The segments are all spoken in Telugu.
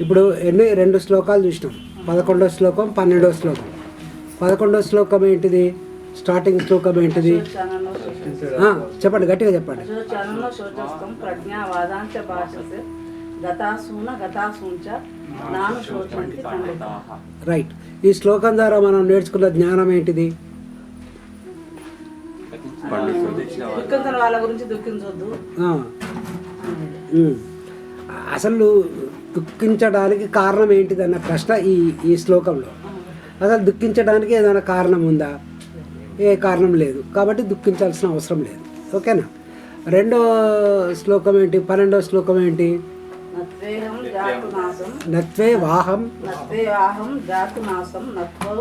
ఇప్పుడు రెండు శ్లోకాలు చూసినాం. 11వ శ్లోకం, 12వ శ్లోకం. 11వ శ్లోకం ఏంటిది? స్టార్టింగ్ శ్లోకం ఏంటిది? చెప్పండి, గట్టిగా చెప్పండి. రైట్. ఈ శ్లోకం ద్వారా మనం నేర్చుకున్న జ్ఞానం ఏంటిది? వాళ్ళ గురించి దుఃఖించొద్దు. అసలు దుఃఖించడానికి కారణం ఏంటిదన్న ప్రశ్న ఈ శ్లోకంలో. అసలు దుఃఖించడానికి ఏదైనా కారణం ఉందా? ఏ కారణం లేదు. కాబట్టి దుఃఖించాల్సిన అవసరం లేదు. ఓకేనా? రెండో శ్లోకం ఏంటి? 12వ శ్లోకం ఏంటి? నత్వే వాహం జాతునాశం నత్వో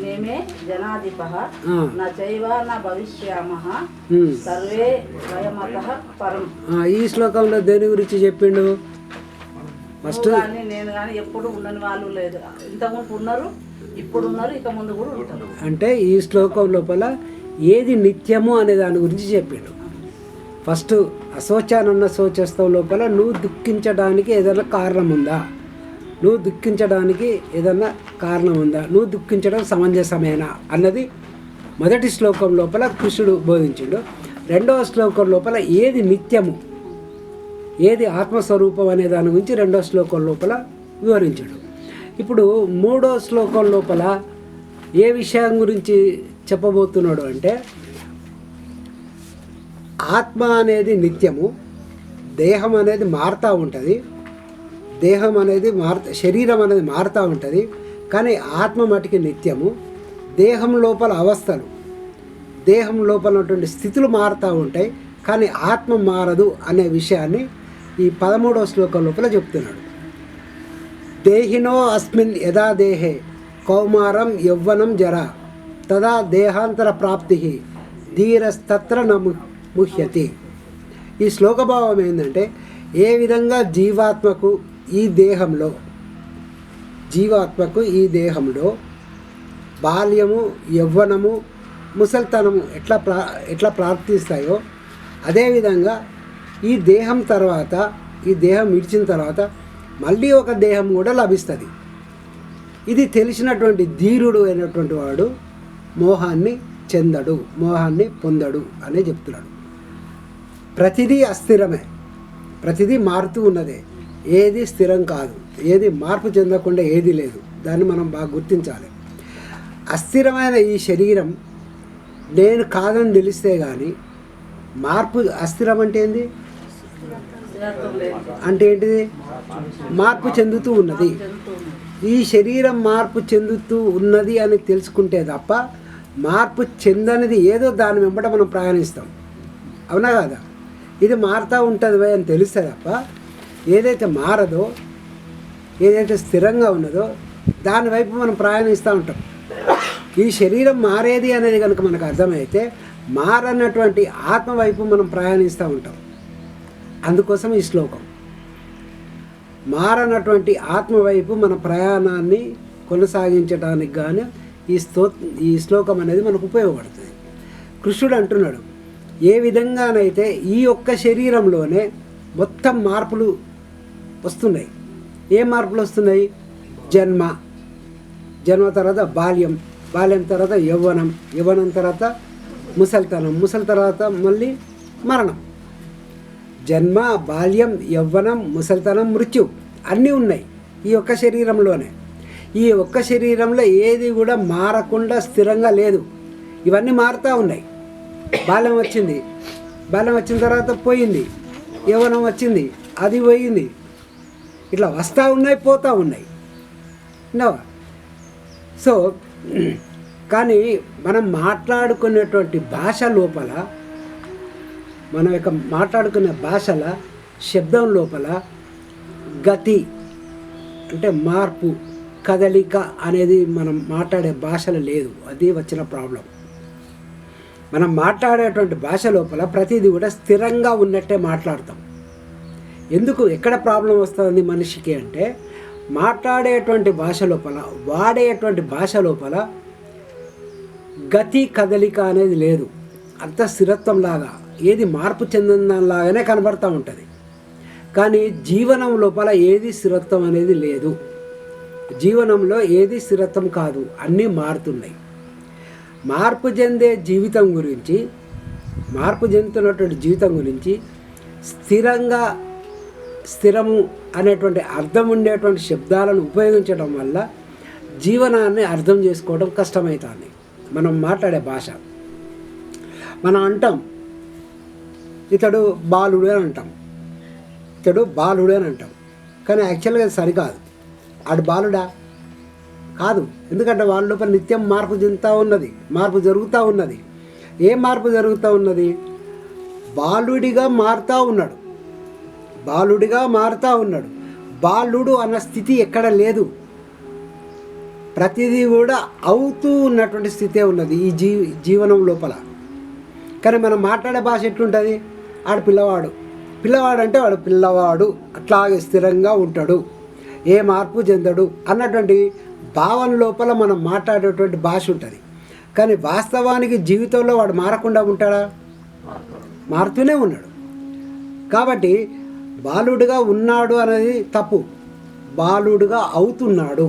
నేమే జనాధిపః నచైవ న భవిష్యామః సర్వే వయమతః పరం. ఈ శ్లోకంలో దేని గురించి చెప్పిండు? ఫస్ట్ నేను కానీ ఎప్పుడు ఉండని వాళ్ళు లేదు. ఇంతకుముందు ఉన్నారు, ఇప్పుడు ఉన్నారు, ఇక ముందు కూడా ఉంటారు. అంటే ఈ శ్లోకం లోపల ఏది నిత్యము అనే దాని గురించి చెప్పిండు. ఫస్ట్ అశోచానన్న శోచస్థం లోపల నువ్వు దుఃఖించడానికి ఏదైనా కారణం ఉందా? నువ్వు దుఃఖించడానికి ఏదన్నా కారణం ఉందా? నువ్వు దుఃఖించడం సమంజసమేనా అన్నది మొదటి శ్లోకం లోపల కృష్ణుడు బోధించిండు. రెండవ శ్లోకం లోపల ఏది నిత్యము, ఏది ఆత్మస్వరూపం అనే దాని గురించి రెండవ శ్లోకం లోపల వివరించాడు. ఇప్పుడు మూడో శ్లోకం లోపల ఏ విషయం గురించి చెప్పబోతున్నాడు అంటే, ఆత్మ అనేది నిత్యము, దేహం అనేది మారుతూ ఉంటుంది, దేహం అనేది శరీరం అనేది మారుతూ ఉంటుంది, కానీ ఆత్మ మటుకి నిత్యము. దేహం లోపల అవస్థలు, దేహం లోపల ఉన్నటువంటి స్థితులు మారుతూ ఉంటాయి, కానీ ఆత్మ మారదు అనే విషయాన్ని ఈ 13వ శ్లోకం లోపల చెప్తున్నాడు. దేహినో అస్మిన్ యదా దేహే కౌమారం యవ్వనం జరా తదా దేహాంతర ప్రాప్తి ధీరస్తత్ర న ముహ్యతి. ఈ శ్లోకభావం ఏంటంటే, ఏ విధంగా జీవాత్మకు ఈ దేహంలో బాల్యము, యవ్వనము, ముసల్తనము ఎట్లా ప్రాప్తిస్తాయో, అదేవిధంగా ఈ దేహం తర్వాత, ఈ దేహం విడిచిన తర్వాత మళ్ళీ ఒక దేహం కూడా లభిస్తుంది. ఇది తెలిసినటువంటి ధీరుడు అయినటువంటి వాడు మోహాన్ని చెందడు, మోహాన్ని పొందడు అనే చెప్తున్నాడు. ప్రతిదీ అస్థిరమే, ప్రతిదీ మారుతూ ఉన్నదే, ఏది స్థిరం కాదు, ఏది మార్పు చెందకుండా ఏది లేదు. దాన్ని మనం బాగా గుర్తించాలి. అస్థిరమైన ఈ శరీరం నేను కాదని తెలిస్తే కానీ మార్పు, అస్థిరం అంటే ఏంది? అంటే ఏంటిది? మార్పు చెందుతూ ఉన్నది. ఈ శరీరం మార్పు చెందుతూ ఉన్నది అని తెలుసుకుంటే తప్ప మార్పు చెందనిది ఏదో దాని వెంబట మనం ప్రయాణిస్తాం. అవునా కాదా? ఇది మారుతూ ఉంటుంది అని తెలిస్తే తప్ప ఏదైతే మారదో, ఏదైతే స్థిరంగా ఉన్నదో దాని వైపు మనం ప్రయాణిస్తూ ఉంటాం. ఈ శరీరం మారేది అనేది కనుక మనకు అర్థమైతే మారన్నటువంటి ఆత్మ వైపు మనం ప్రయాణిస్తూ ఉంటాం. అందుకోసం ఈ శ్లోకం మారనటువంటి ఆత్మ వైపు మన ప్రయాణాన్ని కొనసాగించడానికి గాను ఈ శ్లోకం అనేది మనకు ఉపయోగపడుతుంది. కృష్ణుడు అంటున్నాడు, ఏ విధంగానైతే ఈ ఒక్క శరీరంలోనే మొత్తం మార్పులు వస్తున్నాయి. ఏ మార్పులు వస్తున్నాయి? జన్మ తర్వాత బాల్యం, బాల్యం తర్వాత యవ్వనం తర్వాత ముసలి తర్వాత మళ్ళీ మరణం. జన్మ, బాల్యం, యవ్వనం, ముసలితనం, మృత్యు అన్నీ ఉన్నాయి ఈ ఒక్క శరీరంలోనే. ఈ ఒక్క శరీరంలో ఏది కూడా మారకుండా స్థిరంగా లేదు. ఇవన్నీ మారుతూ ఉన్నాయి. బాల్యం వచ్చిన తర్వాత పోయింది, యవ్వనం వచ్చింది, అది పోయింది, ఇట్లా వస్తూ ఉన్నాయి, పోతూ ఉన్నాయి. సో కానీ మనం మాట్లాడుకునేటువంటి భాష లోపల, మన యొక్క మాట్లాడుకునే భాషల శబ్దం లోపల గతి అంటే మార్పు, కదలిక అనేది మనం మాట్లాడే భాషలో లేదు. అది వచ్చిన ప్రాబ్లం. మనం మాట్లాడేటువంటి భాష లోపల ప్రతిదీ కూడా స్థిరంగా ఉన్నట్టే మాట్లాడతాం. ఎందుకు, ఎక్కడ ప్రాబ్లం వస్తుంది మనిషికి అంటే, మాట్లాడేటువంటి భాష లోపల, వాడేటువంటి భాష లోపల గతి, కదలిక అనేది లేదు. అంత స్థిరత్వంలాగా, ఏది మార్పు చెందిన దానిలాగానే కనబడుతూ ఉంటుంది. కానీ జీవనం లోపల ఏది స్థిరత్వం అనేది లేదు. జీవనంలో ఏది స్థిరత్వం కాదు, అన్నీ మారుతున్నాయి. మార్పు చెందే జీవితం గురించి, మార్పు చెందుతున్నటువంటి జీవితం గురించి స్థిరము అనేటువంటి అర్థం ఉండేటువంటి శబ్దాలను ఉపయోగించడం వల్ల జీవనాన్ని అర్థం చేసుకోవడం కష్టమవుతుంది. మనం మాట్లాడే భాష, మనం అంటాం ఇతడు బాలుడు అని అంటాం, ఇతడు బాలుడు అని అంటాం. కానీ యాక్చువల్గా అది సరికాదు. ఆడు బాలుడా కాదు. ఎందుకంటే వాళ్ళ లోపల నిత్యం మార్పు చెందుతూ ఉన్నది, మార్పు జరుగుతూ ఉన్నది. ఏం మార్పు జరుగుతూ ఉన్నది? బాలుడిగా మారుతూ ఉన్నాడు, బాలుడిగా మారుతూ ఉన్నాడు. బాలుడు అన్న స్థితి ఎక్కడ లేదు. ప్రతిదీ కూడా అవుతూ ఉన్నటువంటి స్థితే ఉన్నది ఈ జీవనం లోపల. కానీ మనం మాట్లాడే భాష ఎట్లుంటుంది? ఆడు పిల్లవాడు, పిల్లవాడు అంటే వాడు పిల్లవాడు, అట్లాగే స్థిరంగా ఉంటాడు, ఏ మార్పు చెందడు అన్నటువంటి భావన లోపల మనం మాట్లాడేటువంటి భాష ఉంటుంది. కానీ వాస్తవానికి జీవితంలో వాడు మారకుండా ఉంటాడా? మారుతూనే ఉన్నాడు. కాబట్టి బాలుడుగా ఉన్నాడు అనేది తప్పు. బాలుడుగా అవుతున్నాడు,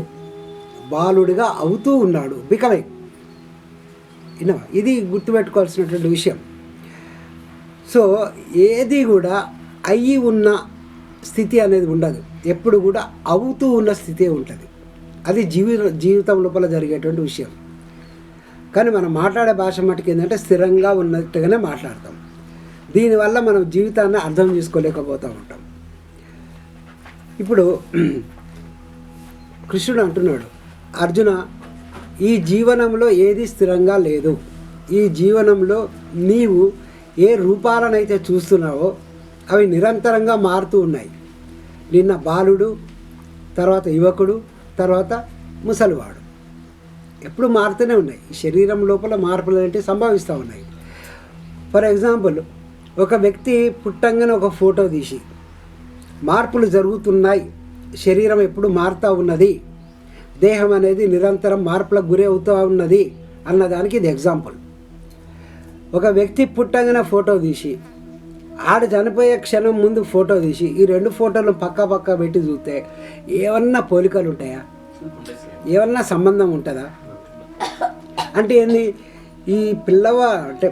బాలుడిగా అవుతూ ఉన్నాడు, బికమింగ్. ఇది గుర్తుపెట్టుకోవాల్సినటువంటి విషయం. సో ఏది కూడా అయ్యి ఉన్న స్థితి అనేది ఉండదు, ఎప్పుడు కూడా అవుతూ ఉన్న స్థితే ఉంటుంది. అది జీవితం లోపల జరిగేటువంటి విషయం. కానీ మనం మాట్లాడే భాష మటుకు ఏంటంటే స్థిరంగా ఉన్నట్టుగానే మాట్లాడతాం. దీనివల్ల మనం జీవితాన్ని అర్థం చేసుకోలేకపోతూ ఉంటాం. ఇప్పుడు కృష్ణుడు అంటున్నాడు, అర్జున, ఈ జీవనంలో ఏది స్థిరంగా లేదు. ఈ జీవనంలో నీవు ఏ రూపాలనైతే చూస్తున్నావో అవి నిరంతరంగా మారుతూ ఉన్నాయి. నిన్న బాలుడు, తర్వాత యువకుడు, తర్వాత ముసలివాడు, ఎప్పుడు మారుతూనే ఉన్నాయి. ఈ శరీరం లోపల మార్పులు అనేవి సంభవిస్తూ ఉన్నాయి. ఫర్ ఎగ్జాంపుల్, ఒక వ్యక్తి పుట్టంగానే ఒక ఫోటో తీసి మార్పులు జరుగుతున్నాయి, శరీరం ఎప్పుడు మారుతూ ఉన్నది, దేహం అనేది నిరంతరం మార్పులకు గురి అవుతూ ఉన్నది అన్నదానికి ఇది ఎగ్జాంపుల్. ఒక వ్యక్తి పుట్టంగానే ఫోటో తీసి ఆడు చనిపోయే క్షణం ముందు ఫోటో తీసి ఈ రెండు ఫోటోలు పక్క పెట్టి చూస్తే ఏమన్నా పోలికలు ఉంటాయా? ఏమన్నా సంబంధం ఉంటుందా? అంటే ఏంది, ఈ అంటే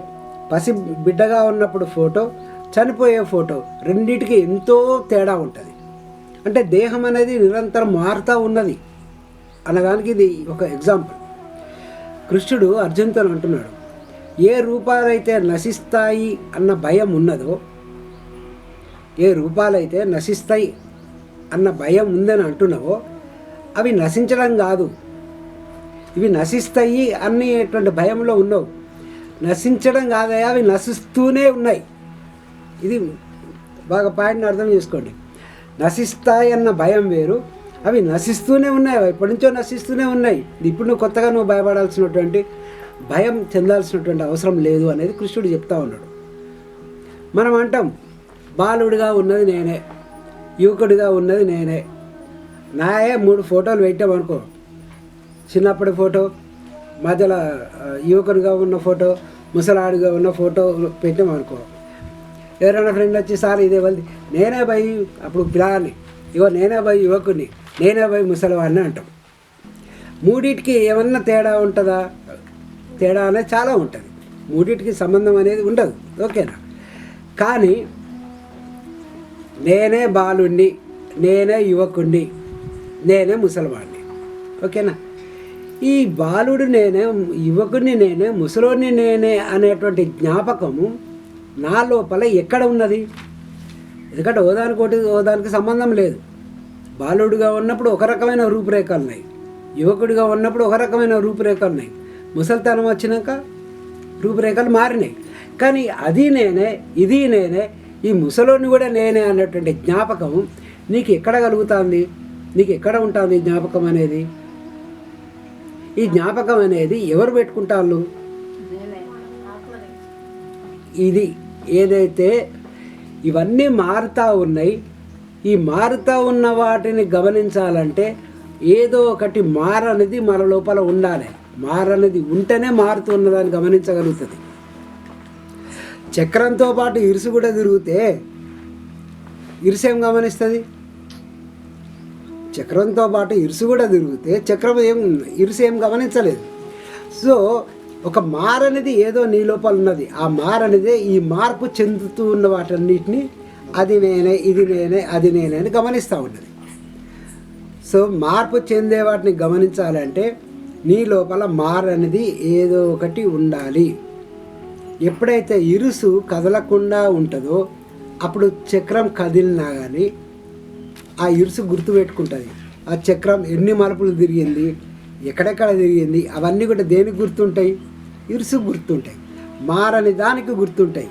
పసి బిడ్డగా ఉన్నప్పుడు ఫోటో, చనిపోయే ఫోటో, రెండింటికి ఎంతో తేడా ఉంటుంది. అంటే దేహం అనేది నిరంతరం మారుతూ ఉన్నది అన్నదానికి ఇది ఒక ఎగ్జాంపుల్. కృష్ణుడు అర్జునుతో అంటున్నాడు, ఏ రూపాలైతే నశిస్తాయి అన్న భయం ఉన్నదో, ఏ రూపాలైతే నశిస్తాయి అన్న భయం ఉందని అంటున్నావో అవి నశించడం కాదు, ఇవి నశిస్తాయి అనేటువంటి భయంలో ఉన్నావు. నశించడం కాదయా, అవి నశిస్తూనే ఉన్నాయి. ఇది బాగా పాయింట్ని అర్థం చేసుకోండి. నశిస్తాయి అన్న భయం వేరు, అవి నశిస్తూనే ఉన్నాయి, ఎప్పటి నుంచో నశిస్తూనే ఉన్నాయి. ఇప్పుడు కొత్తగా నువ్వు భయపడాల్సినటువంటి, భయం చెందాల్సినటువంటి అవసరం లేదు అనేది కృష్ణుడు చెప్తా ఉన్నాడు. మనం అంటాం బాలుడిగా ఉన్నది నేనే, యువకుడిగా ఉన్నది నేనే. నాయే 3 ఫోటోలు పెట్టామనుకో, చిన్నప్పటి ఫోటో, మధ్యలో యువకుడిగా ఉన్న ఫోటో, ముసలాడిగా ఉన్న ఫోటో పెట్టామనుకో, ఎవరైనా ఫ్రెండ్ వచ్చి సార్ ఇదే వాళ్ళది, నేనే పోయి అప్పుడు పిల్లని, ఇగో నేనే పోయి యువకుడిని, నేనే పోయి ముసలివాడిని అంటాం. మూడింటికి ఏమన్నా తేడా ఉంటుందా? తేడా అనేది చాలా ఉంటుంది. మూడింటికి సంబంధం అనేది ఉండదు, ఓకేనా? కానీ నేనే బాలుణ్ణి, నేనే యువకుణ్ణి, నేనే ముసలివాడిని, ఓకేనా? ఈ బాలుడు నేనే, యువకుడిని నేనే, ముసలోడిని నేనే అనేటువంటి జ్ఞాపకము నా లోపల ఎక్కడ ఉన్నది? ఎందుకంటే ఓదానికి సంబంధం లేదు. బాలుడిగా ఉన్నప్పుడు ఒక రకమైన రూపురేఖలు ఉన్నాయి, యువకుడిగా ఉన్నప్పుడు ఒక రకమైన రూపురేఖలు ఉన్నాయి, ముసలితనం వచ్చినాక రూపురేఖలు మారినాయి. కానీ అది నేనే, ఇది నేనే, ఈ ముసలోని కూడా నేనే అన్నటువంటి జ్ఞాపకం నీకు ఎక్కడ కలుగుతుంది? నీకు ఎక్కడ ఉంటుంది జ్ఞాపకం అనేది? ఈ జ్ఞాపకం అనేది ఎవరు పెట్టుకుంటారు? ఇది ఏదైతే ఇవన్నీ మారుతూ ఉన్నాయి, ఈ మారుతూ ఉన్న వాటిని గమనించాలంటే ఏదో ఒకటి మారనేది మన లోపల ఉండాలి. మారనేది ఉంటేనే మారుతున్నదాన్ని గమనించగలుగుతుంది. చక్రంతో పాటు ఇరుసు కూడా తిరిగితే ఇరుసు ఏం గమనిస్తుంది? చక్రంతో పాటు ఇరుసు కూడా తిరిగితే చక్రం ఇరుసు ఏం గమనించలేదు. సో ఒక మారనిది ఏదో నీ లోపల ఉన్నది. ఆ మారనిదే ఈ మార్పు చెందుతూ ఉన్న వాటన్నిటిని అది నేనే, ఇది నేనే, అది నేనే అని గమనిస్తూ ఉన్నది. సో మార్పు చెందే వాటిని గమనించాలంటే నీ లోపల మారనిది ఏదో ఒకటి ఉండాలి. ఎప్పుడైతే ఇరుసు కదలకుండా ఉంటుందో అప్పుడు చక్రం కదిలినా కానీ ఆ ఇరుసు గుర్తుపెట్టుకుంటుంది. ఆ చక్రం ఎన్ని మలుపులు తిరిగింది, ఎక్కడెక్కడ తిరిగింది, అవన్నీ కూడా దేనికి గుర్తుంటాయి? ఇరుసు గుర్తుంటాయి. మారని దానికి గుర్తుంటాయి.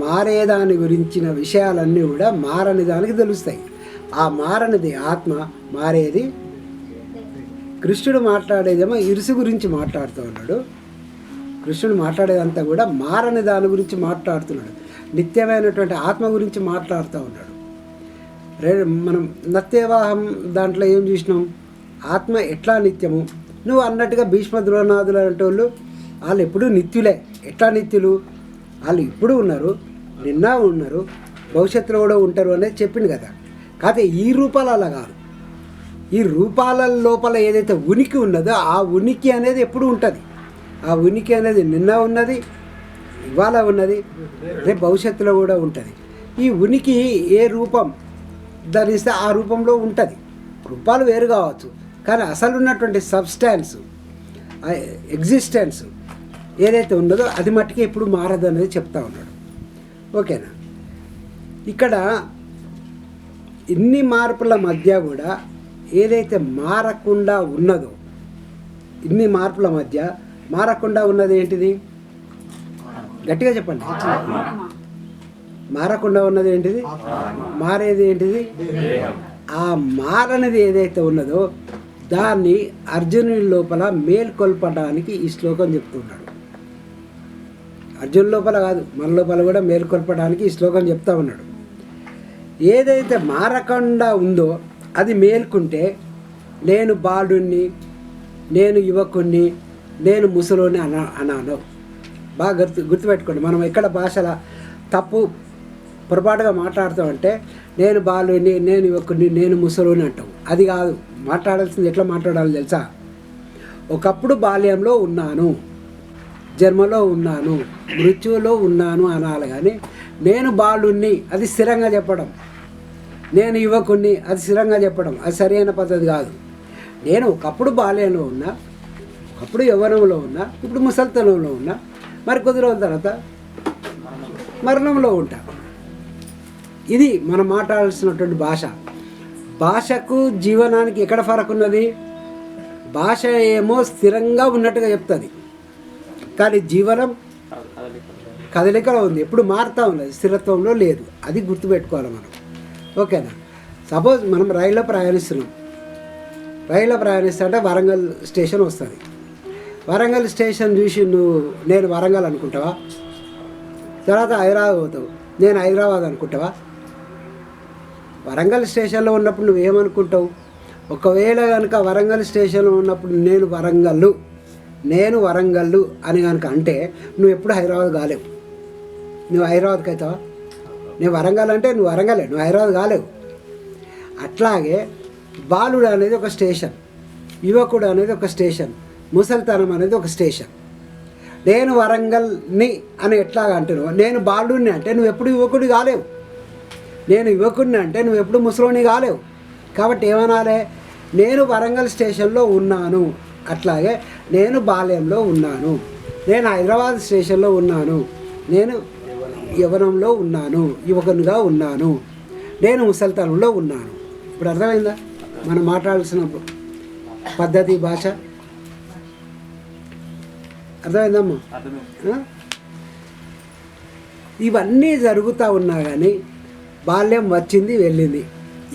మారేదాని గురించిన విషయాలన్నీ కూడా మారని దానికి తెలుస్తాయి. ఆ మారనిది ఆత్మ, మారేది కృష్ణుడు మాట్లాడేదేమో ఇరుసు గురించి మాట్లాడుతూ ఉన్నాడు. కృష్ణుడు మాట్లాడేదంతా కూడా మారని దాని గురించి మాట్లాడుతున్నాడు. నిత్యమైనటువంటి ఆత్మ గురించి మాట్లాడుతూ ఉన్నాడు. మనం నత్యవాహం దాంట్లో ఏం చూసినాం? ఆత్మ ఎట్లా నిత్యము. నువ్వు అన్నట్టుగా భీష్మ ద్రోణాదులు అంటే వాళ్ళు ఎప్పుడూ నిత్యులే. ఎట్లా నిత్యులు? వాళ్ళు ఇప్పుడు ఉన్నారు, నిన్న ఉన్నారు, భవిష్యత్తులో కూడా ఉంటారు అనేది చెప్పింది కదా. కాకపోతే ఈ రూపాలు అలా కాదు. ఈ రూపాల లోపల ఏదైతే ఉనికి ఉన్నదో ఆ ఉనికి అనేది ఎప్పుడు ఉంటుంది. ఆ ఉనికి అనేది నిన్న ఉన్నది, ఇవాళ ఉన్నది, రేపు భవిష్యత్తులో కూడా ఉంటుంది. ఈ ఉనికి ఏ రూపం ధరిస్తే ఆ రూపంలో ఉంటుంది. రూపాలు వేరు కావచ్చు, కానీ అసలు ఉన్నటువంటి సబ్స్టాన్స్, ఎగ్జిస్టెన్స్ ఏదైతే ఉన్నదో అది మట్టుకే ఎప్పుడు మారదు అనేది చెప్తా ఉన్నాడు. ఓకేనా? ఇక్కడ ఇన్ని మార్పుల మధ్య కూడా ఏదైతే మారకుండా ఉన్నదో, ఇన్ని మార్పుల మధ్య మారకుండా ఉన్నది ఏంటిది? గట్టిగా చెప్పండి. మారకుండా ఉన్నది ఏంటిది? మారేది ఏంటిది? ఆ మారనిది ఏదైతే ఉన్నదో దాన్ని అర్జునుడి లోపల మేల్కొల్పడానికి ఈ శ్లోకం చెప్తున్నాడు. అర్జునుడి లోపల కాదు, మన లోపల కూడా మేల్కొల్పడానికి ఈ శ్లోకం చెప్తా ఉన్నాడు. ఏదైతే మారకుండా ఉందో అది మేల్కుంటే నేను బాలుణ్ణి, నేను యువకుణ్ణి, నేను ముసలోని అనాను. బాగా గుర్తుపెట్టుకోండి. మనం ఎక్కడ భాషల తప్పు పొరపాటుగా మాట్లాడుతామంటే నేను బాలుని, నేను యువకుడిని, నేను ముసలోని అంటాం. అది కాదు. మాట్లాడాల్సింది ఎట్లా మాట్లాడాలో తెలుసా? ఒకప్పుడు బాల్యంలో ఉన్నాను, జన్మలో ఉన్నాను, మృత్యువులో ఉన్నాను అనాలి. కానీ నేను బాలుణ్ణి అది స్థిరంగా చెప్పడం, నేను యువకుణ్ణి అది స్థిరంగా చెప్పడం అది సరైన పద్ధతి కాదు. నేను ఒకప్పుడు బాల్యంలో ఉన్నా, ఒకప్పుడు యవ్వనంలో ఉన్నా, ఇప్పుడు ముసలితనంలో ఉన్నా, మరి కొద్ది రోజుల తర్వాత మరణంలో ఉంటా. ఇది మనం మాట్లాడాల్సినటువంటి భాష. భాషకు జీవనానికి ఎక్కడ ఫరక్ ఉన్నది? భాష ఏమో స్థిరంగా ఉన్నట్టుగా చెప్తుంది, కానీ జీవనం కదలికలో ఉంది, ఎప్పుడు మారుతూ ఉన్నది, స్థిరత్వంలో లేదు. అది గుర్తుపెట్టుకోవాలి మనం. ఓకేనా? సపోజ్ మనం రైల్లో ప్రయాణిస్తున్నాం. రైల్లో ప్రయాణిస్తుంటే వరంగల్ స్టేషన్ వస్తుంది. వరంగల్ స్టేషన్ చూసి నేను వరంగల్ అనుకుంటావా? తర్వాత హైదరాబాద్ పోతావు, నేను హైదరాబాద్ అనుకుంటావా? వరంగల్ స్టేషన్లో ఉన్నప్పుడు నువ్వేమనుకుంటావు? ఒకవేళ కనుక వరంగల్ స్టేషన్లో ఉన్నప్పుడు నేను వరంగల్లు అని కనుక అంటే నువ్వు ఎప్పుడు హైదరాబాద్ కాలేవు. నువ్వు హైదరాబాద్కి అవుతావా? నేను వరంగల్ అంటే నువ్వు వరంగలే, నువ్వు హైదరాబాద్ కాలేవు. అట్లాగే బాలుడు అనేది ఒక స్టేషన్, యువకుడు అనేది ఒక స్టేషన్, ముసలితనం అనేది ఒక స్టేషన్. నేను వరంగల్ని అని ఎట్లాగా అంటున్నావు? నేను బాలుడిని అంటే నువ్వు ఎప్పుడు యువకుడి కాలేవు, నేను యువకుడిని అంటే నువ్వు ఎప్పుడు ముసలోని కాలేవు. కాబట్టి ఏమనాలి? నేను వరంగల్ స్టేషన్లో ఉన్నాను, అట్లాగే నేను బాల్యంలో ఉన్నాను, నేను హైదరాబాద్ స్టేషన్లో ఉన్నాను, నేను యవ్వనంలో ఉన్నాను, యువకునిగా ఉన్నాను, నేను ముసలితనంలో ఉన్నాను. ఇప్పుడు అర్థమైందా మనం మాట్లాడాల్సిన పద్ధతి, భాష? అర్థమైందమ్మా? ఇవన్నీ జరుగుతూ ఉన్నా కానీ బాల్యం వచ్చింది వెళ్ళింది,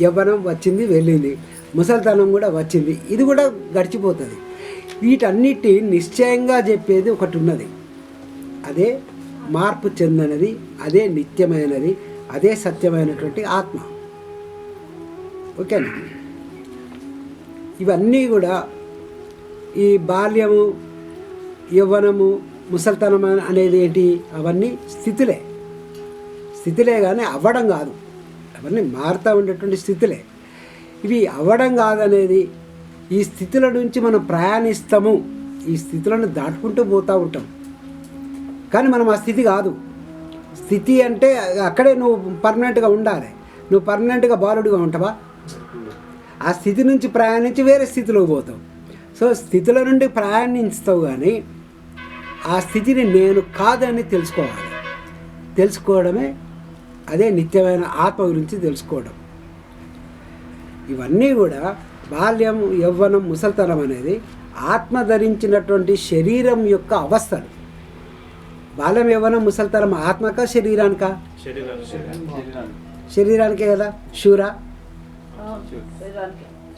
యవ్వనం వచ్చింది వెళ్ళింది, ముసలితనం కూడా వచ్చింది, ఇది కూడా గడిచిపోతుంది. వీటన్నిటి నిశ్చయంగా చెప్పేది ఒకటి ఉన్నది. అదే మార్పు చెందనది, అదే నిత్యమైనది, అదే సత్యమైనటువంటి ఆత్మ. ఓకేనా? ఇవన్నీ కూడా ఈ బాల్యము, యవ్వనము, ముసలితనం అనేది ఏంటి? అవన్నీ స్థితులే కానీ అవ్వడం కాదు. అవన్నీ మారుతూ ఉండేటువంటి స్థితులే. ఇవి అవ్వడం కాదనేది, ఈ స్థితుల నుంచి మనం ప్రయాణిస్తాము, ఈ స్థితులను దాటుకుంటూ పోతూ ఉంటాం. కానీ మనం ఆ స్థితి కాదు. స్థితి అంటే అక్కడే నువ్వు పర్మనెంట్గా ఉండాలి. నువ్వు పర్మనెంట్గా బాలుడిగా ఉంటావా? ఆ స్థితి నుంచి ప్రయాణించి వేరే స్థితిలోకి పోతావు. సో స్థితుల నుండి ప్రయాణిస్తావు, కానీ ఆ స్థితిని నేను కాదని తెలుసుకోవాలి. తెలుసుకోవడమే అదే నిత్యమైన ఆత్మ గురించి తెలుసుకోవడం. ఇవన్నీ కూడా బాల్యం, యవ్వనం, ముసలితనం అనేది ఆత్మ ధరించినటువంటి శరీరం యొక్క అవస్థలు. బాల్యం, యవ్వనం, ముసలితనం ఆత్మకా శరీరానికా? శరీరానికే కదా. శూరా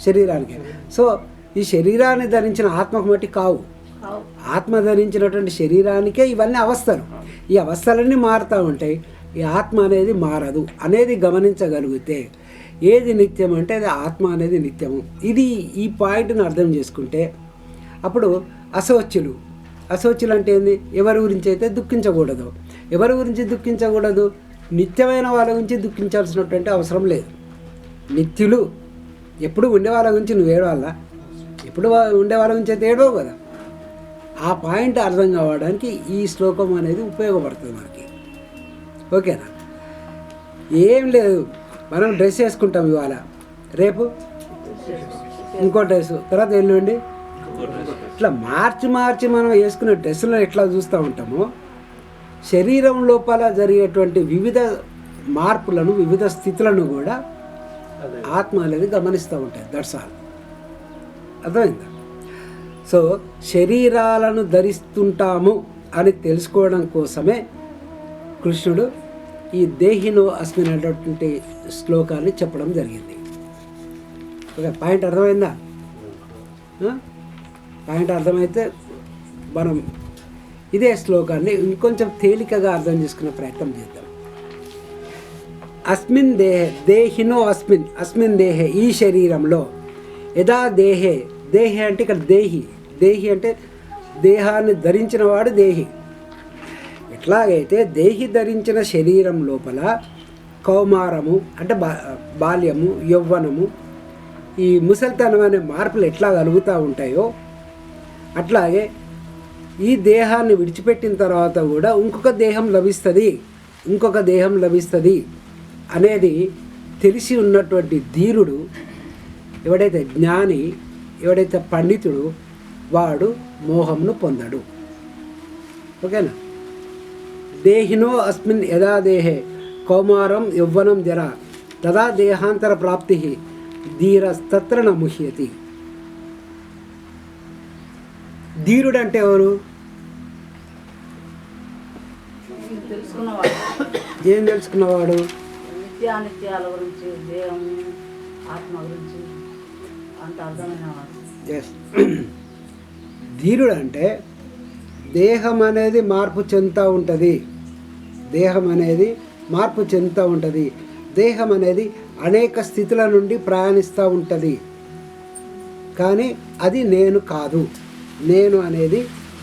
శరీరానికే. సో ఈ శరీరాన్ని ధరించిన ఆత్మకు మట్టి కావు. ఆత్మ ధరించినటువంటి శరీరానికే ఇవన్నీ అవస్థలు. ఈ అవస్థలన్నీ మారుతూ ఉంటాయి. ఈ ఆత్మ అనేది మారదు అనేది గమనించగలిగితే ఏది నిత్యం అంటే అది ఆత్మ అనేది నిత్యము. ఇది ఈ పాయింట్ని అర్థం చేసుకుంటే అప్పుడు అసోచ్యులు అంటే ఏంది? ఎవరి గురించి అయితే దుఃఖించకూడదు. ఎవరి గురించి దుఃఖించకూడదు? నిత్యమైన వాళ్ళ గురించి దుఃఖించాల్సినటువంటి అవసరం లేదు. నిత్యులు ఎప్పుడు ఉండే వాళ్ళ గురించి నువ్వు ఏడవాలా? ఎప్పుడు ఉండే వాళ్ళ గురించి అయితే ఏడవవు కదా. ఆ పాయింట్ అర్థం కావడానికి ఈ శ్లోకం అనేది ఉపయోగపడుతుంది మనకి. ఓకేనా? ఏం లేదు, మనం డ్రెస్ వేసుకుంటాం ఇవాళ, రేపు ఇంకో డ్రెస్సు, తర్వాత ఎల్లుండి ఇట్లా మార్చి మనం వేసుకునే డ్రెస్సులను ఎట్లా చూస్తూ ఉంటామో శరీరం లోపల జరిగేటువంటి వివిధ మార్పులను, వివిధ స్థితులను కూడా ఆత్మ అనేది గమనిస్తూ ఉంటుంది. That's all. అర్థమైందా? సో శరీరాలను ధరిస్తుంటాము అని తెలుసుకోవడం కోసమే కృష్ణుడు ఈ దేహినో అస్మిన్ అనేటువంటి శ్లోకాన్ని చెప్పడం జరిగింది. ఓకే, పాయింట్ అర్థమైందా? పాయింట్ అర్థమైతే మనం ఇదే శ్లోకాన్ని ఇంకొంచెం తేలికగా అర్థం చేసుకునే ప్రయత్నం చేద్దాం. అస్మిన్ దేహే, దేహినో అస్మిన్ దేహే, ఈ శరీరంలో, యదా దేహే, దేహి అంటే ఇక్కడ దేహి అంటే దేహాన్ని ధరించిన వాడు దేహి. ఎట్లాగైతే దేహి ధరించిన శరీరం లోపల కౌమారము అంటే బాల్యము, యవ్వనము, ఈ ముసలితనం అనే మార్పులు ఎట్లా కలుగుతూ ఉంటాయో అట్లాగే ఈ దేహాన్ని విడిచిపెట్టిన తర్వాత కూడా ఇంకొక దేహం లభిస్తుంది అనేది తెలిసి ఉన్నటువంటి ధీరుడు, ఎవడైతే జ్ఞాని, ఎవడైతే పండితుడు, వాడు మోహంను పొందడు. ఓకేనా? దేహినో అస్మిన్ యదా దేహే కౌమారం యవ్వనం జరా తదా దేహాంతర ప్రాప్తి ధీరస్తత్ర న ముహ్యతి. ధీరుడు అంటే ఎవరు? ఏం తెలుసుకున్నవాడు? నిత్యానిత్యాల గురించి, దేహం, ఆత్మ గురించి అంత అర్థమైనవాడు. ఎస్. ధీరుడు అంటే దేహం అనేది మార్పు చెందుతూ ఉంటుంది. దేహం అనేది అనేక స్థితుల నుండి ప్రయాణిస్తూ ఉంటుంది. కానీ అది నేను కాదు, నేను అనేది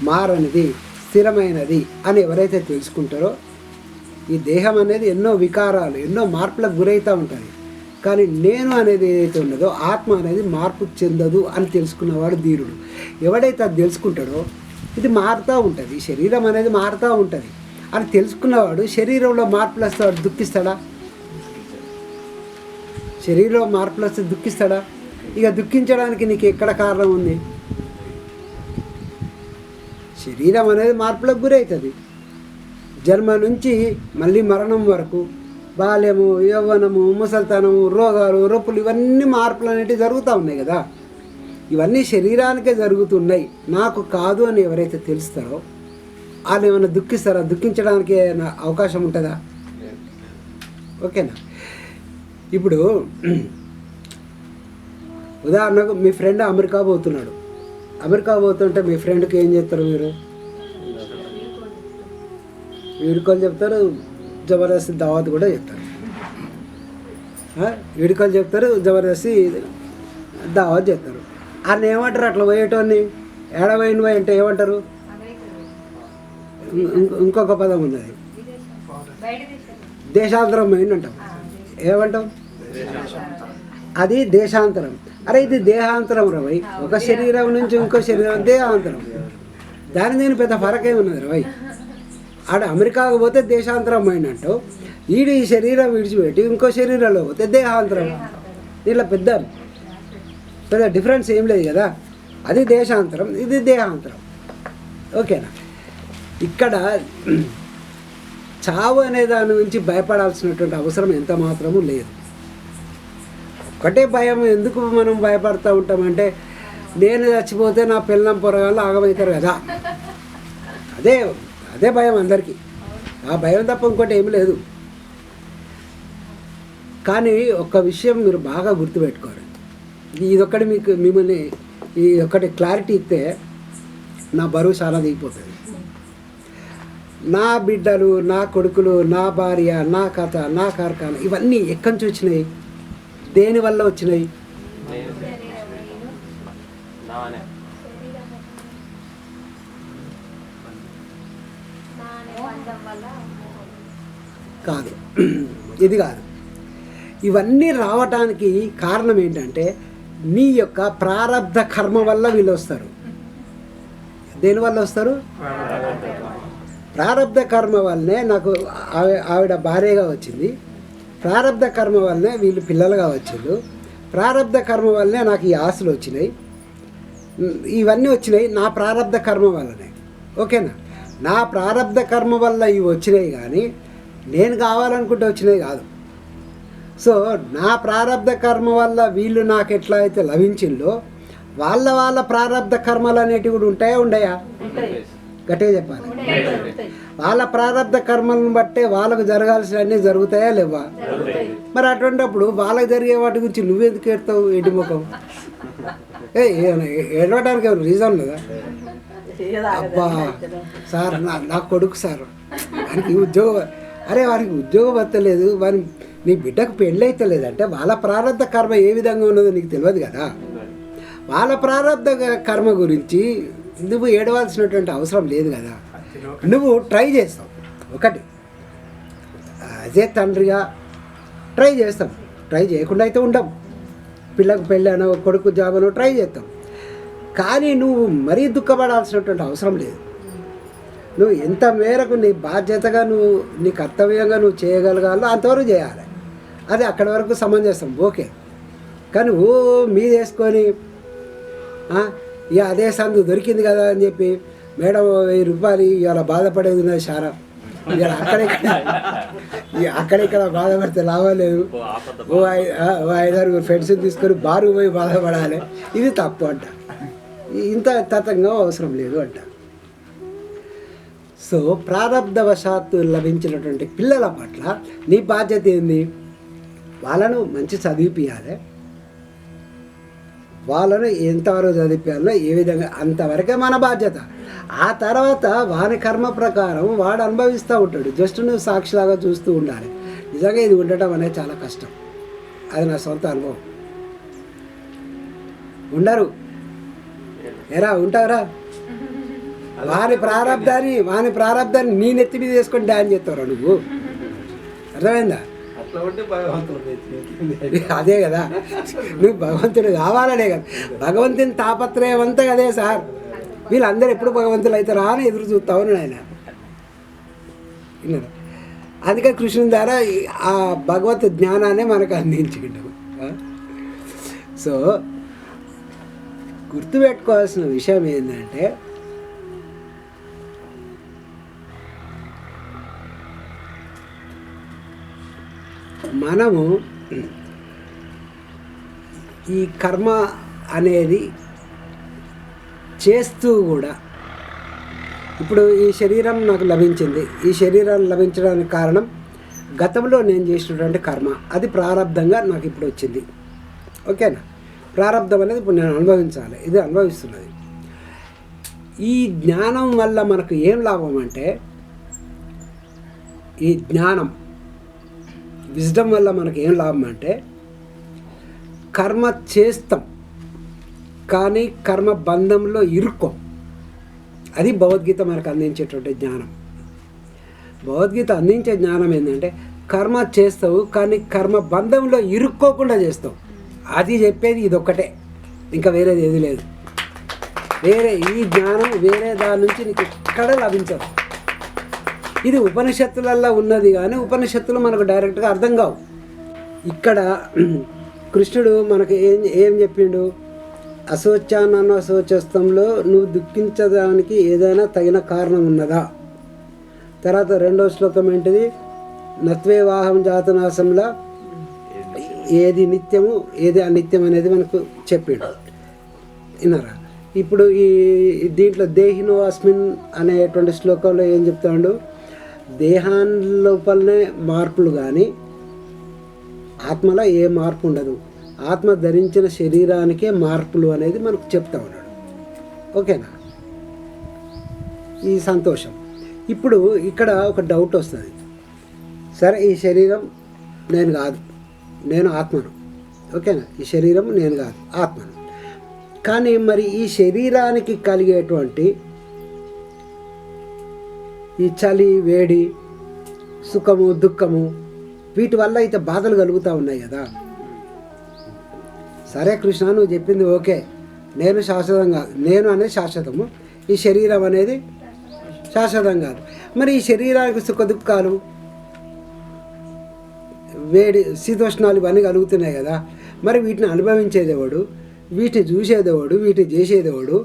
మారనిది, స్థిరమైనది అని ఎవరైతే తెలుసుకుంటారో, ఈ దేహం అనేది ఎన్నో వికారాలు, ఎన్నో మార్పులకు గురవుతూ ఉంటుంది. కానీ నేను అనేది ఏదైతే ఉన్నదో, ఆత్మ అనేది మార్పు చెందదు అని తెలుసుకున్నవాడు ధీరుడు. ఎవడైతే అది తెలుసుకుంటాడో ఇది మారుతూ ఉంటుంది, శరీరం అనేది మారుతూ ఉంటుంది అని తెలుసుకున్నవాడు శరీరంలో మార్పులు వస్తే వాడు దుఃఖిస్తాడా? శరీరంలో మార్పులు వస్తే దుఃఖిస్తాడా? ఇక దుఃఖించడానికి నీకు ఎక్కడ కారణం ఉంది? శరీరం అనేది మార్పులకు గురవుతుంది. జన్మ నుంచి మళ్ళీ మరణం వరకు బాల్యము, యవ్వనము, ముసలితనము, రోగాలు, రొప్పులు, ఇవన్నీ మార్పులు అనేవి జరుగుతూ ఉన్నాయి కదా. ఇవన్నీ శరీరానికే జరుగుతున్నాయి, నాకు కాదు అని ఎవరైతే తెలుస్తారో వాళ్ళు ఏమైనా దుఃఖిస్తారా? దుఃఖించడానికి అవకాశం ఉంటుందా? ఓకేనా? ఇప్పుడు ఉదాహరణకు మీ ఫ్రెండ్ అమెరికా పోతున్నాడు. అమెరికా పోతుంటే మీ ఫ్రెండ్కి ఏం చేస్తారు? మీరు వీడుకోలు చెప్తారు, జబర్దస్త్ దావత్ కూడా చెప్తారు. వీడుకోలు చెప్తారు, జబర్దస్త్ దావత్ చెప్తారు. ఆయన ఏమంటారు? అట్లా పోయేటోని ఏడవైన అంటే ఏమంటారు? ఇంకొక పదం ఉన్నది, దేశాంతరం పోయింది అంటాం. ఏమంటావు? అది దేశాంతరం. అరే ఇది దేహాంతరం రవై, ఒక శరీరం నుంచి ఇంకో శరీరం దేహాంతరం. దాని నేను పెద్ద ఫరక్ ఏమున్నది రవై. ఆడ అమెరికాకు పోతే దేశాంతరం పోయినట్టు, ఈడు ఈ శరీరం విడిచిపెట్టి ఇంకో శరీరంలో పోతే దేహాంతరం. దీంట్లో పెద్ద డిఫరెన్స్ ఏం లేదు కదా. అది దేశాంతరం, ఇది దేహాంతరం. ఓకేనా? ఇక్కడ చావు అనే దాని నుంచి భయపడాల్సినటువంటి అవసరం ఎంత మాత్రము లేదు. ఒకటే భయం. ఎందుకు మనం భయపడుతూ ఉంటామంటే, నేను చచ్చిపోతే నా పిల్లం పొరగాళ్ళు ఆగమవుతారు కదా, అదే భయం అందరికీ. ఆ భయం తప్ప ఇంకోటి ఏమి లేదు. కానీ ఒక్క విషయం మీరు బాగా గుర్తుపెట్టుకోరు. ఇదొక్కటి మిమ్మల్ని ఈ ఒక్కటి క్లారిటీ ఇస్తే నా బరువు చాలా దిగిపోతుంది. నా బిడ్డలు, నా కొడుకులు, నా భార్య, నా కథ, నా కార్ఖానా ఇవన్నీ ఎక్కడి నుంచి వచ్చినాయి? దేనివల్ల వచ్చినాయి? కాదు, ఇది కాదు. ఇవన్నీ రావటానికి కారణం ఏంటంటే, నీ యొక్క ప్రారబ్ధ కర్మ వల్ల వీళ్ళు వస్తారు. దేనివల్ల వస్తారు? ప్రారబ్ధ కర్మ వల్లనే నాకు ఆవిడ భార్యగా వచ్చింది, ప్రారబ్ధ కర్మ వల్లనే వీళ్ళు పిల్లలుగా వచ్చిండు, ప్రారబ్ధ కర్మ వల్లనే నాకు ఈ ఆశలు వచ్చినాయి, ఇవన్నీ వచ్చినాయి నా ప్రారబ్ధ కర్మ వల్లనే. ఓకేనా? నా ప్రారబ్ధ కర్మ వల్ల ఇవి వచ్చినాయి, కానీ నేను కావాలనుకుంటే వచ్చినాయి కాదు. సో నా ప్రారబ్ధ కర్మ వల్ల వీళ్ళు నాకు ఎట్లా అయితే లభించిందో, వాళ్ళ ప్రారబ్ధ కర్మలు అనేటివి కూడా ఉంటాయా? ఉండయా? గట్టిగా చెప్పాలి. వాళ్ళ ప్రారబ్ధ కర్మలను బట్టే వాళ్ళకు జరగాల్సినవన్నీ జరుగుతాయా లేవా? మరి అటువంటిప్పుడు వాళ్ళకి జరిగే వాటి గురించి నువ్వెందుకు ఏడతావు? ఎడి ముఖం ఏడవడానికి ఏమైనా రీజన్ లేదా? అబ్బా సార్, నా కొడుకు సార్, వానికి ఉద్యోగం, అరే వానికి ఉద్యోగం వస్తలేదు, వాని నీ బిడ్డకు పెళ్ళి అయితే లేదంటే వాళ్ళ ప్రారంభ కర్మ ఏ విధంగా ఉన్నదో నీకు తెలియదు కదా. వాళ్ళ ప్రారంభ కర్మ గురించి నువ్వు ఏడవలసినటువంటి అవసరం లేదు కదా. నువ్వు ట్రై చేస్తావు, ఒకటి అదే తండ్రిగా ట్రై చేస్తాం, ట్రై చేయకుండా అయితే ఉంటాం. పిల్లకు పెళ్ళానో కొడుకు జాబనో ట్రై చేస్తాం, కానీ నువ్వు మరీ దుఃఖపడాల్సినటువంటి అవసరం లేదు. నువ్వు ఎంత మేరకు నీ బాధ్యతగా నువ్వు నీ కర్తవ్యంగా నువ్వు చేయగలగాలో అంతవరకు చేయాలి. అది అక్కడి వరకు సమంజసం, ఓకే. కానీ మీద వేసుకొని ఇక అదే సందు దొరికింది కదా అని చెప్పి మేడం 1000 రూపాయలు ఇవాళ బాధపడేది ఉన్నది సారా, ఇవాళ అక్కడిక్కడ బాధపడితే లాభం లేదు. ఓ 5-6 ఫ్రెండ్స్ని తీసుకొని బారు పోయి బాధపడాలి, ఇది తప్పు అంట. ఇంత తతంగా అవసరం లేదు అంట. సో ప్రారబ్ధవశాత్తు లభించినటువంటి పిల్లల పట్ల నీ బాధ్యత ఏంది? వాళ్ళను మంచి చదివిపియాలి, వాళ్ళను ఎంతవరకు చదివిపియాలో ఏ విధంగా అంతవరకే మన బాధ్యత. ఆ తర్వాత వాని కర్మ ప్రకారం వాడు అనుభవిస్తూ ఉంటాడు, జస్ట్ నువ్వు సాక్షిలాగా చూస్తూ ఉండాలి. నిజంగా ఇది ఉండటం అనేది చాలా కష్టం, అది నా సొంత అనుభవం. ఉండరు ఎరా, ఉంటారా? వాని ప్రారంధాన్ని నీ నెత్తి మీద వేసుకొని డ్యాన్స్ చేస్తావురా నువ్వు, అర్థమైందా? అదే కదా, నువ్వు భగవంతుడు కావాలనే కదా. భగవంతుని తాపత్రయం అంతా కదే సార్. వీళ్ళందరూ ఎప్పుడు భగవంతులు అవుతారా అని ఎదురు చూస్తా ఉన్నాడు ఆయన. అందుకే కృష్ణుని ద్వారా ఆ భగవత్ జ్ఞానాన్ని మనకు అందించిండు. సో గుర్తుపెట్టుకోవాల్సిన విషయం ఏంటంటే, మనము ఈ కర్మ అనేది చేస్తూ కూడా, ఇప్పుడు ఈ శరీరం నాకు లభించింది, ఈ శరీరం లభించడానికి కారణం గతంలో నేను చేసినటువంటి కర్మ, అది ప్రారంధంగా నాకు ఇప్పుడు వచ్చింది. ఓకేనా? ప్రారంధం అనేది ఇప్పుడు నేను అనుభవించాలి, ఇది అనుభవిస్తున్నది. ఈ జ్ఞానం వల్ల మనకు ఏం లాభం అంటే, ఈ జ్ఞానం విజ్డమ్ వల్ల మనకు ఏం లాభం అంటే, కర్మ చేస్తాం కానీ కర్మ బంధంలో ఇరుక్కోం. అది భగవద్గీత మనకు అందించేటువంటి జ్ఞానం. భగవద్గీత అందించే జ్ఞానం ఏంటంటే, కర్మ చేస్తావు, కానీ కర్మ బంధంలో ఇరుక్కోకుండా చేస్తావు. అది చెప్పేది ఇదొక్కటే, ఇంకా వేరేది ఏది లేదు. వేరే ఈ జ్ఞానం వేరే దాని నుంచి నీకు ఎక్కడ లభించదు. ఇది ఉపనిషత్తులల్లో ఉన్నది, కానీ ఉపనిషత్తులు మనకు డైరెక్ట్గా అర్థం కావు. ఇక్కడ కృష్ణుడు మనకు ఏం చెప్పిండు? అశోచానను అశోచస్తంలో నువ్వు దుఃఖించడానికి ఏదైనా తగిన కారణం ఉన్నదా? తర్వాత రెండో శ్లోకం ఏంటిది? నత్వేవాహం జాతనాశంలో ఏది నిత్యము ఏది అనిత్యం అనేది మనకు చెప్పిండు. విన్నారా? ఇప్పుడు ఈ దీంట్లో దేహినో అస్మిన్ అనేటువంటి శ్లోకంలో ఏం చెప్తాడు? దేహాన్ లోపలనే మార్పులు కానీ ఆత్మలో ఏ మార్పు ఉండదు. ఆత్మ ధరించిన శరీరానికే మార్పులు అనేది మనకు చెప్తా ఉన్నాడు. ఓకేనా? ఈ సంతోషం. ఇప్పుడు ఇక్కడ ఒక డౌట్ వస్తుంది. సరే, ఈ శరీరం నేను కాదు, నేను ఆత్మను. ఓకేనా? ఈ శరీరం నేను కాదు, ఆత్మను. కానీ మరి ఈ శరీరానికి కలిగేటువంటి ఈ చలి, వేడి, సుఖము, దుఃఖము, వీటి వల్ల అయితే బాధలు కలుగుతూ ఉన్నాయి కదా. సరే కృష్ణ, నువ్వు చెప్పింది ఓకే, నేను శాశ్వతం కాదు, నేను అనేది శాశ్వతము, ఈ శరీరం అనేది శాశ్వతం కాదు. మరి ఈ శరీరానికి సుఖ దుఃఖాలు, వేడి, శీతోష్ణాలు ఇవన్నీ కలుగుతున్నాయి కదా. మరి వీటిని అనుభవించేదేవాడు, వీటిని చూసేదేవాడు, వీటిని చేసేదేవాడు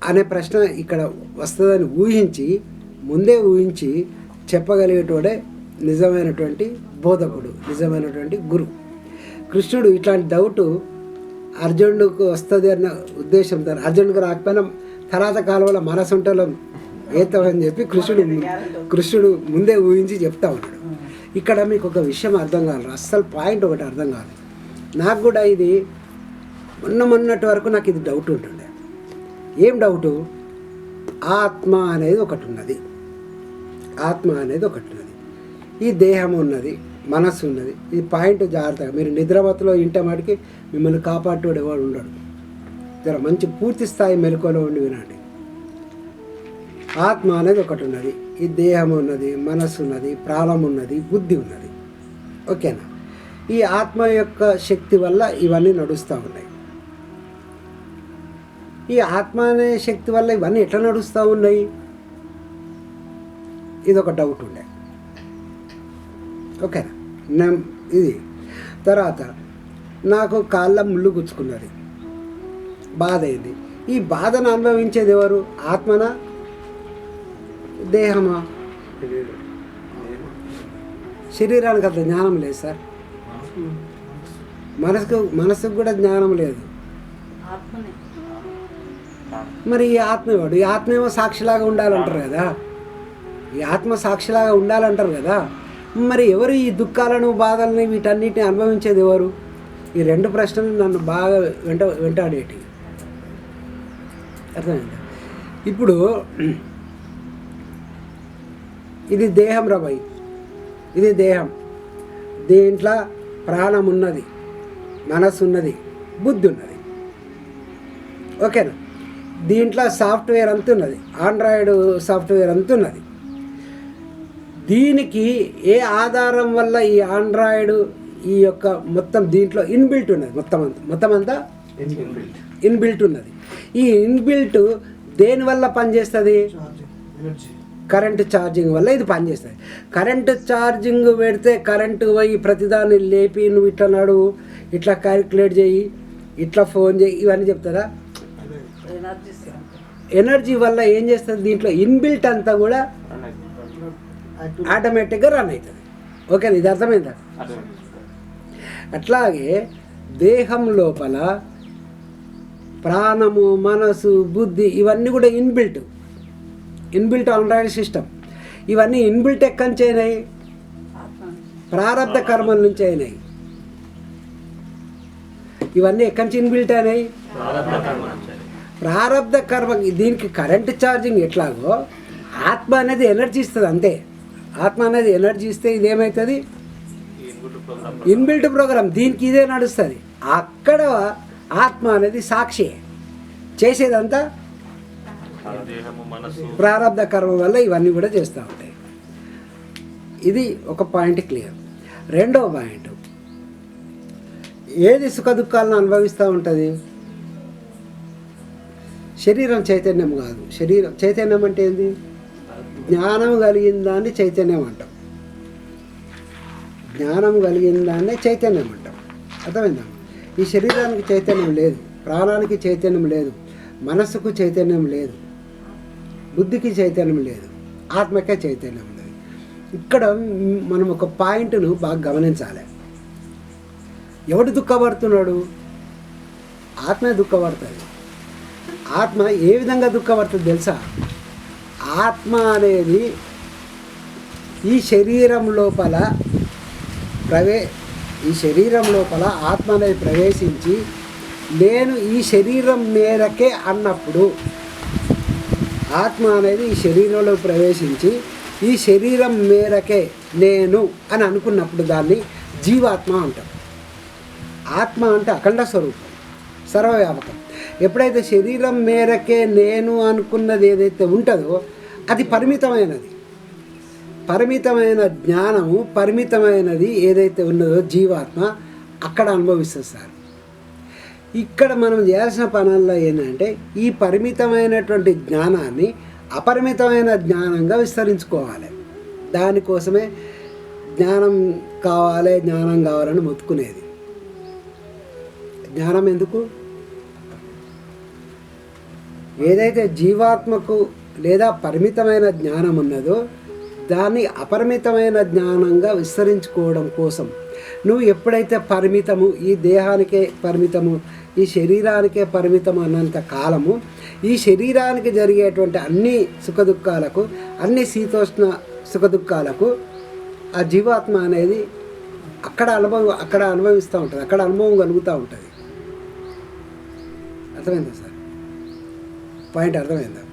అనే ప్రశ్న ఇక్కడ వస్తుందని ముందే ఊహించి చెప్పగలిగేటోడే నిజమైనటువంటి బోధకుడు, నిజమైనటువంటి గురువు. కృష్ణుడు ఇట్లాంటి డౌటు అర్జునుడికి వస్తుంది అన్న ఉద్దేశంతో, అర్జునుడికి రాకపోయినా తర్వాత కాలంలో మనసుంటలో ఏతమని చెప్పి కృష్ణుడు ముందే ఊహించి చెప్తా ఉన్నాడు. ఇక్కడ మీకు ఒక విషయం అర్థం కావాలి, అస్సలు పాయింట్ ఒకటి అర్థం కాదు. నాకు కూడా ఇది మొన్నటి వరకు నాకు ఇది డౌట్ ఉంటుండే. ఏం డౌటు? ఆత్మ అనేది ఒకటి ఉన్నది, ఆత్మ అనేది ఒకటి ఉన్నది, ఈ దేహం ఉన్నది, మనస్సు ఉన్నది. ఈ పాయింట్ జాగ్రత్తగా మీరు నిద్రమత్తులో ఇంట మటుకి మిమ్మల్ని కాపాడేవాడు ఎవడు ఉండడు. జర మంచి పూర్తి స్థాయి మెలకువలో ఉండి వినండి. ఆత్మ అనేది ఒకటి ఉన్నది, ఈ దేహం ఉన్నది, మనస్సు ఉన్నది, ప్రాణం ఉన్నది, బుద్ధి ఉన్నది. ఓకేనా? ఈ ఆత్మ యొక్క శక్తి వల్ల ఇవన్నీ నడుస్తూ ఉన్నాయి. ఈ ఆత్మ అనే శక్తి వల్ల ఇవన్నీ ఎట్లా నడుస్తూ ఉన్నాయి? ఇది ఒక డౌట్ ఉండే. ఓకేనా? ఇది తర్వాత నాకు కాళ్ళ ముళ్ళు గుచ్చుకున్నది, బాధ అయింది. ఈ బాధను అనుభవించేది ఎవరు? ఆత్మనా, దేహమా? శరీరానికి అంత జ్ఞానం లేదు సార్. మనసుకు కూడా జ్ఞానం లేదు. మరి ఈ ఆత్మ ఎవడు? ఈ ఆత్మ ఏమో సాక్షిలాగా ఉండాలంటారు కదా, ఈ ఆత్మ సాక్షిలాగా ఉండాలంటారు కదా. మరి ఎవరు ఈ దుఃఖాలను, బాధల్ని, వీటన్నిటిని అనుభవించేది ఎవరు? ఈ రెండు ప్రశ్నలు నన్ను బాగా వెంటాడేటి. అర్థమైందా? ఇప్పుడు ఇది దేహం రాబాయి, ఇది దేహం. దీంట్లో ప్రాణం ఉన్నది, మనసు ఉన్నది, బుద్ధి ఉన్నది. ఓకేనా? దీంట్లో సాఫ్ట్వేర్ అంత ఉన్నది, ఆండ్రాయిడ్ సాఫ్ట్వేర్ అంత ఉన్నది. దీనికి ఏ ఆధారం వల్ల ఈ ఆండ్రాయిడ్ ఈ యొక్క మొత్తం దీంట్లో ఇన్బిల్ట్ ఉన్నది, మొత్తం అంతా ఇన్బిల్ట్ ఉన్నది. ఈ ఇన్బిల్ట్ దేనివల్ల పనిచేస్తుంది? కరెంటు ఛార్జింగ్ వల్ల ఇది పనిచేస్తుంది. కరెంటు ఛార్జింగ్ పెడితే కరెంటు పోయి ప్రతిదాన్ని లేపి నువ్వు ఇట్లా నడువు, ఇట్లా క్యాలిక్యులేట్ చేయి, ఇట్లా ఫోన్ చేయి, ఇవన్నీ చెప్తారా? ఎనర్జీ వల్ల ఏం చేస్తుంది? దీంట్లో ఇన్బిల్ట్ అంతా కూడా ఆటోమేటిక్గా రన్ అవుతుంది. ఓకేనా? ఇది అర్థమైందా? అట్లాగే దేహం లోపల ప్రాణము, మనసు, బుద్ధి ఇవన్నీ కూడా ఇన్బిల్ట్ ఆండ్రాయిడ్ సిస్టమ్. ఇవన్నీ ఇన్బిల్ట్ ఎక్కడి నుంచి అయినాయి? ప్రారబ్ధ కర్మల నుంచి అయినాయి. ఇవన్నీ ఎక్కడి నుంచి ఇన్బిల్ట్ అయినాయి? ప్రారబ్ధ కర్మ. దీనికి కరెంట్ ఛార్జింగ్ ఎట్లాగో ఆత్మ అనేది ఎనర్జీ ఇస్తుంది అంతే. ఆత్మ అనేది ఎనర్జీ ఇస్తే ఇదేమవుతుంది? Inbuilt programme. దీనికి ఇదే నడుస్తుంది. అక్కడ ఆత్మ అనేది సాక్షి, చేసేదంతా ప్రారబ్ధ కర్మ వల్ల ఇవన్నీ కూడా చేస్తూ ఉంటాయి. ఇది ఒక పాయింట్ క్లియర్. రెండవ పాయింట్, ఏది సుఖ దుఃఖాలను అనుభవిస్తూ ఉంటుంది? శరీరం చైతన్యం కాదు. చైతన్యం అంటే ఏంది? జ్ఞానం కలిగిన దాన్ని చైతన్యం అంటాం. జ్ఞానం కలిగిన దాన్నే చైతన్యం అంటాం. అర్థమైందా? ఈ శరీరానికి చైతన్యం లేదు, ప్రాణానికి చైతన్యం లేదు, మనస్సుకు చైతన్యం లేదు, బుద్ధికి చైతన్యం లేదు, ఆత్మకే చైతన్యం లేదు. ఇక్కడ మనం ఒక పాయింట్ను బాగా గమనించాలి. ఎవడు దుఃఖపడుతున్నాడు? ఆత్మే దుఃఖపడుతుంది. ఆత్మ ఏ విధంగా దుఃఖపడుతుంది తెలుసా? ఆత్మ అనేది ఈ శరీరం లోపల ఆత్మ అనేది ప్రవేశించి నేను ఈ శరీరం మేరకే అన్నప్పుడు, ఆత్మ అనేది ఈ శరీరంలో ప్రవేశించి ఈ శరీరం మేరకే నేను అని అనుకున్నప్పుడు దాన్ని జీవాత్మ అంటాం. ఆత్మ అంటే అఖండ స్వరూపం, సర్వవ్యాపకం. ఎప్పుడైతే శరీరం మేరకే నేను అనుకున్నది ఏదైతే ఉంటుందో అది పరిమితమైనది. పరిమితమైన జ్ఞానము, పరిమితమైనది ఏదైతే ఉన్నదో జీవాత్మ అక్కడ అనుభవిస్తుంది సార్. ఇక్కడ మనం చేయాల్సిన పనుల్లో ఏంటంటే ఈ పరిమితమైనటువంటి జ్ఞానాన్ని అపరిమితమైన జ్ఞానంగా విస్తరించుకోవాలి. దానికోసమే జ్ఞానం కావాలని మొత్తుకునేది. జ్ఞానం ఎందుకు? ఏదైతే జీవాత్మకు లేదా పరిమితమైన జ్ఞానం ఉన్నదో దాన్ని అపరిమితమైన జ్ఞానంగా విస్తరించుకోవడం కోసం నువ్వు ఎప్పుడైతే పరిమితము, ఈ దేహానికే పరిమితము, ఈ శరీరానికే పరిమితం అన్నంత కాలము ఈ శరీరానికి జరిగేటువంటి అన్ని సుఖదుఖాలకు, అన్ని శీతోష్ణ సుఖదుఖాలకు ఆ జీవాత్మ అనేది అక్కడ అనుభవిస్తూ ఉంటుంది, అక్కడ అనుభవం కలుగుతూ ఉంటుంది. అర్థమైందా సార్? పాయింట్ అర్థమైందా?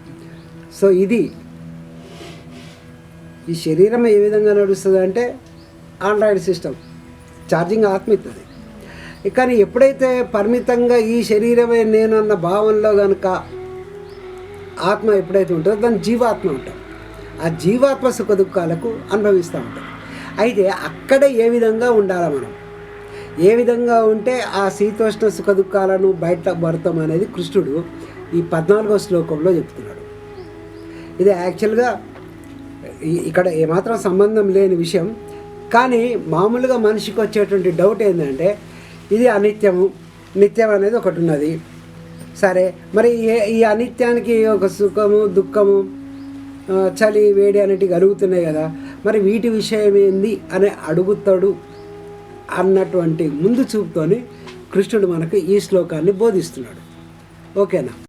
సో ఇది ఈ శరీరం ఏ విధంగా నడుస్తుంది అంటే ఆండ్రాయిడ్ సిస్టమ్, ఛార్జింగ్ ఆత్మ ఇస్తుంది. కానీ ఎప్పుడైతే పరిమితంగా ఈ శరీరమే నేనన్న భావనలో కనుక ఆత్మ ఎప్పుడైతే ఉంటుందో దాన్ని జీవాత్మ అంటాం. ఆ జీవాత్మ సుఖ దుఃఖాలకు అనుభవిస్తూ ఉంటాం. అయితే అక్కడ ఏ విధంగా ఉండాలి మనం, ఏ విధంగా ఉంటే ఆ శీతోష్ణ సుఖ దుఃఖాలను బయటపడతాం అనేది కృష్ణుడు ఈ 14వ శ్లోకంలో చెప్తున్నాడు. ఇది యాక్చువల్గా ఇక్కడ ఏమాత్రం సంబంధం లేని విషయం. కానీ మామూలుగా మనిషికి వచ్చేటువంటి డౌట్ ఏంటంటే ఇది అనిత్యము, నిత్యం అనేది ఒకటి ఉన్నది. సరే, మరి ఈ అనిత్యానికి ఒక సుఖము, దుఃఖము, చలి, వేడి అనేటివి కలుగుతున్నాయి కదా, మరి వీటి విషయం ఏంది అని అడుగుతాడు అన్నటువంటి ముందు చూపుతోని కృష్ణుడు మనకు ఈ శ్లోకాన్ని బోధిస్తున్నాడు. ఓకేనా?